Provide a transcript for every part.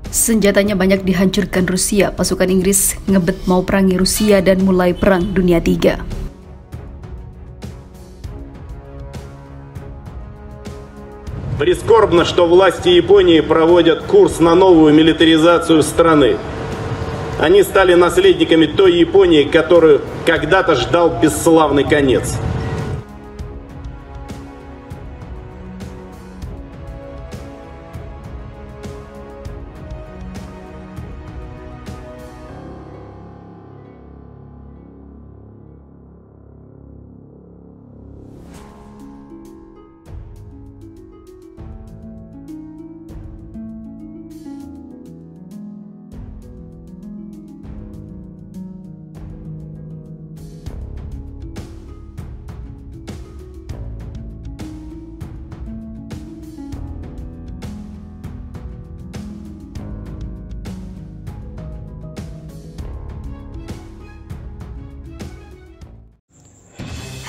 Senjatanya banyak dihancurkan Rusia, pasukan Inggris ngebet mau perangi Rusia dan mulai Perang Dunia III. Прискорбно, что власти Японии проводят курс на новую милитаризацию страны. Они стали наследниками той Японии, которую когда-то ждал бесславный конец.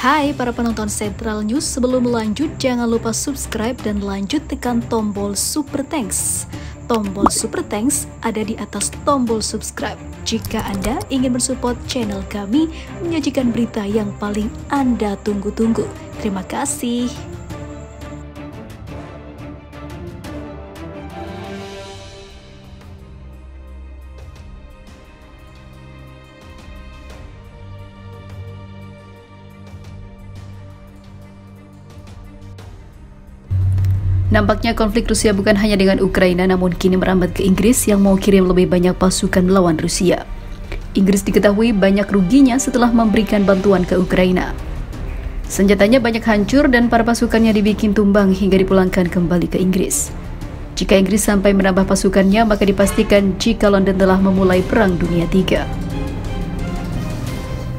Hai para penonton Central News, sebelum lanjut jangan lupa subscribe dan lanjut tekan tombol Super Thanks. Tombol Super Thanks ada di atas tombol subscribe. Jika Anda ingin mensupport channel kami menyajikan berita yang paling Anda tunggu-tunggu. Terima kasih. Nampaknya konflik Rusia bukan hanya dengan Ukraina, namun kini merambat ke Inggris yang mau kirim lebih banyak pasukan melawan Rusia. Inggris diketahui banyak ruginya setelah memberikan bantuan ke Ukraina. Senjatanya banyak hancur dan para pasukannya dibikin tumbang hingga dipulangkan kembali ke Inggris. Jika Inggris sampai menambah pasukannya, maka dipastikan jika London telah memulai Perang Dunia III.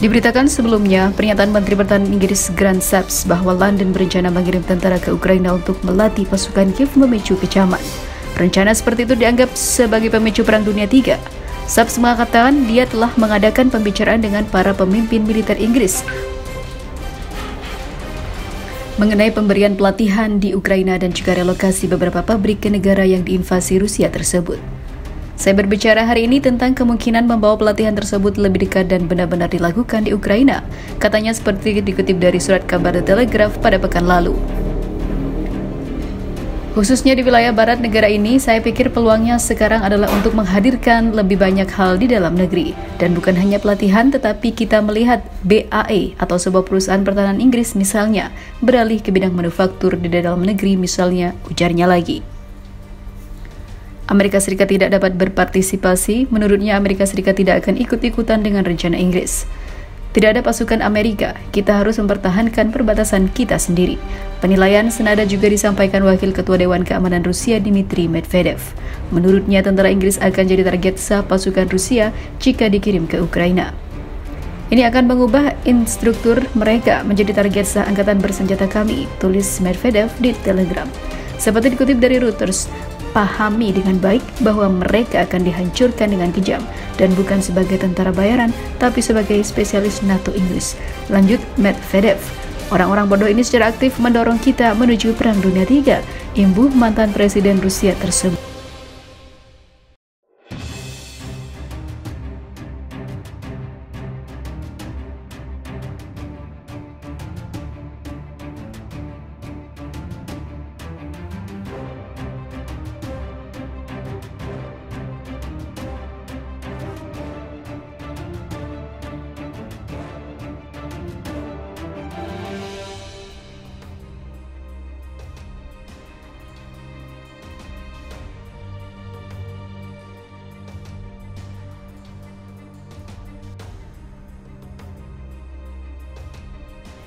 Diberitakan sebelumnya, pernyataan Menteri Pertahanan Inggris Grant Shapps bahwa London berencana mengirim tentara ke Ukraina untuk melatih pasukan Kiev memicu kecaman. Rencana seperti itu dianggap sebagai pemicu Perang Dunia III. Shapps mengatakan dia telah mengadakan pembicaraan dengan para pemimpin militer Inggris mengenai pemberian pelatihan di Ukraina dan juga relokasi beberapa pabrik ke negara yang diinvasi Rusia tersebut. Saya berbicara hari ini tentang kemungkinan membawa pelatihan tersebut lebih dekat dan benar-benar dilakukan di Ukraina, katanya seperti dikutip dari surat kabar The Telegraph pada pekan lalu. Khususnya di wilayah barat negara ini, saya pikir peluangnya sekarang adalah untuk menghadirkan lebih banyak hal di dalam negeri. Dan bukan hanya pelatihan, tetapi kita melihat BAE atau sebuah perusahaan pertahanan Inggris misalnya, beralih ke bidang manufaktur di dalam negeri misalnya, ujarnya lagi. Amerika Serikat tidak dapat berpartisipasi. Menurutnya Amerika Serikat tidak akan ikut-ikutan dengan rencana Inggris. Tidak ada pasukan Amerika, kita harus mempertahankan perbatasan kita sendiri. Penilaian senada juga disampaikan Wakil Ketua Dewan Keamanan Rusia Dmitry Medvedev. Menurutnya tentara Inggris akan jadi target sah pasukan Rusia jika dikirim ke Ukraina. Ini akan mengubah instruktur mereka menjadi target sah angkatan bersenjata kami, tulis Medvedev di Telegram. Seperti dikutip dari Reuters, pahami dengan baik bahwa mereka akan dihancurkan dengan kejam dan bukan sebagai tentara bayaran tapi sebagai spesialis NATO Inggris. Lanjut Medvedev, orang-orang bodoh ini secara aktif mendorong kita menuju Perang Dunia III, imbuh mantan presiden Rusia tersebut.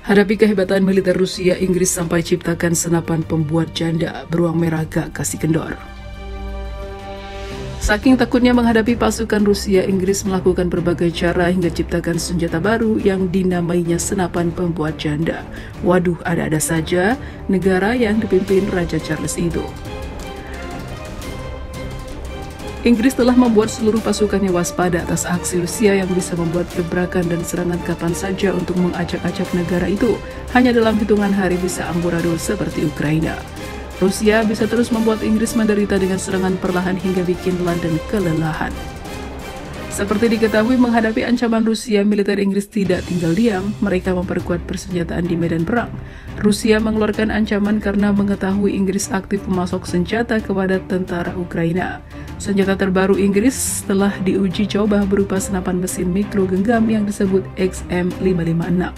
Hadapi kehebatan militer Rusia, Inggris sampai ciptakan senapan pembuat janda beruang merah gak kasih kendor. Saking takutnya menghadapi pasukan Rusia, Inggris melakukan berbagai cara hingga ciptakan senjata baru yang dinamainya senapan pembuat janda. Waduh, ada-ada saja negara yang dipimpin Raja Charles itu. Inggris telah membuat seluruh pasukannya waspada atas aksi Rusia yang bisa membuat gebrakan dan serangan kapan saja untuk mengacak-acak negara itu. Hanya dalam hitungan hari bisa amburadul seperti Ukraina. Rusia bisa terus membuat Inggris menderita dengan serangan perlahan hingga bikin London kelelahan. Seperti diketahui, menghadapi ancaman Rusia, militer Inggris tidak tinggal diam. Mereka memperkuat persenjataan di medan perang. Rusia mengeluarkan ancaman karena mengetahui Inggris aktif memasok senjata kepada tentara Ukraina. Senjata terbaru Inggris telah diuji coba berupa senapan mesin mikro genggam yang disebut XM556.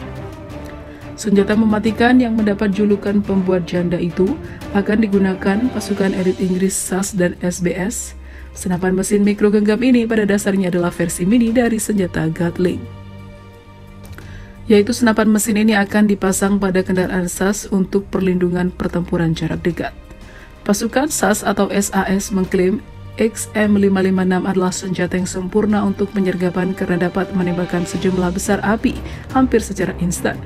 Senjata mematikan yang mendapat julukan pembuat janda itu akan digunakan pasukan elit Inggris SAS dan SBS. Senapan mesin mikro genggam ini pada dasarnya adalah versi mini dari senjata Gatling. Yaitu senapan mesin ini akan dipasang pada kendaraan SAS untuk perlindungan pertempuran jarak dekat. Pasukan SAS atau SAS mengklaim XM556 adalah senjata yang sempurna untuk penyergapan karena dapat menembakkan sejumlah besar api hampir secara instan.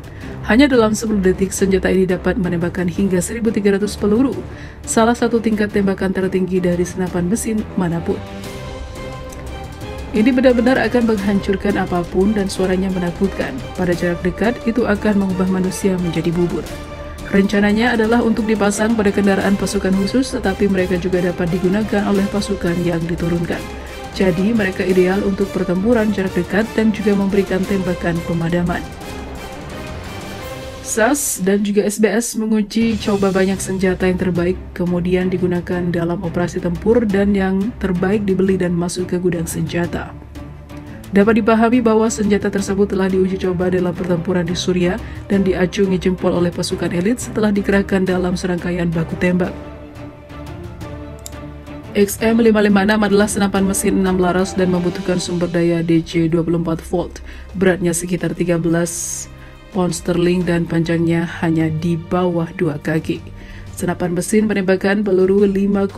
Hanya dalam 10 detik, senjata ini dapat menembakkan hingga 1.300 peluru, salah satu tingkat tembakan tertinggi dari senapan mesin manapun. Ini benar-benar akan menghancurkan apapun dan suaranya menakutkan. Pada jarak dekat, itu akan mengubah manusia menjadi bubur. Rencananya adalah untuk dipasang pada kendaraan pasukan khusus, tetapi mereka juga dapat digunakan oleh pasukan yang diturunkan. Jadi, mereka ideal untuk pertempuran jarak dekat dan juga memberikan tembakan pemadaman. SAS dan juga SBS menguji coba banyak senjata yang terbaik, kemudian digunakan dalam operasi tempur dan yang terbaik dibeli dan masuk ke gudang senjata. Dapat dipahami bahwa senjata tersebut telah diuji coba dalam pertempuran di Suriah dan diacungi jempol oleh pasukan elit setelah dikerahkan dalam serangkaian baku tembak. XM556 adalah senapan mesin 6 laras dan membutuhkan sumber daya DC 24 volt, beratnya sekitar 13 pound sterling dan panjangnya hanya di bawah 2 kaki. Senapan mesin menembakkan peluru 5,56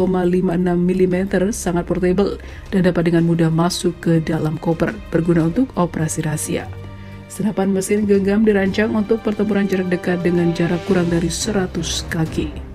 mm sangat portable dan dapat dengan mudah masuk ke dalam koper, berguna untuk operasi rahasia. Senapan mesin genggam dirancang untuk pertempuran jarak dekat dengan jarak kurang dari 100 kaki.